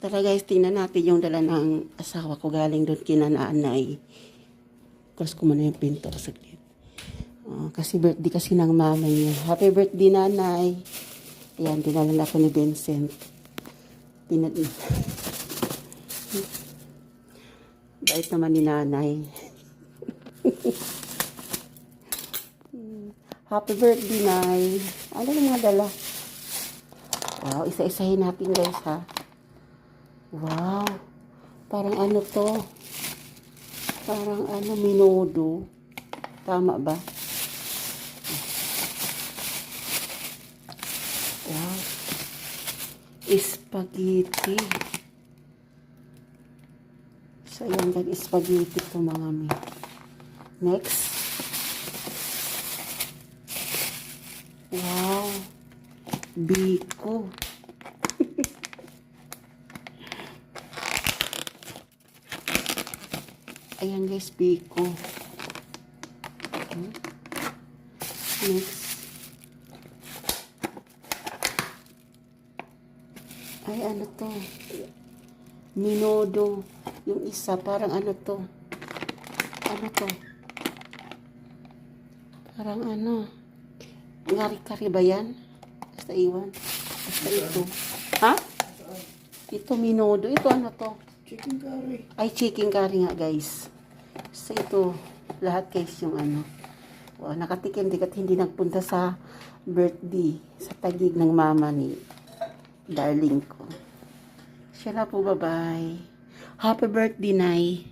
Tara guys, tingnan natin yung dala ng asawa ko galing doon kina nanay. Close ko muna yung pinto saglit. Kasi birthday kasi ng mama niya. Happy birthday nanay. Ayan, dinala ko ni Vincent. Bait naman ni nanay. Happy birthday, Nay. Ano yung mga dala? Wow, isa-isahin natin guys ha. Wow. Parang ano to? Parang ano, minodo. Tama ba? Wow. Spaghetti. So, yan guys, spaghetti to mga mi. Next. Wow. Biko. Ayan guys, biko. Next. Ay, ano to? Minodo. Yung isa, parang ano to? Ano to? Parang ano? Ngari-kari ba yan? Basta iwan. Basta ito. Ha? Ito, minodo. Ito, ano to? Chicken curry. Ay, chicken curry nga, guys. Basta ito, lahat guys yung ano. Wow, nakatikim dikat hindi nagpunta sa birthday, sa tagig ng mama ni darling ko. Siya na po, bye-bye. Happy birthday, Nay.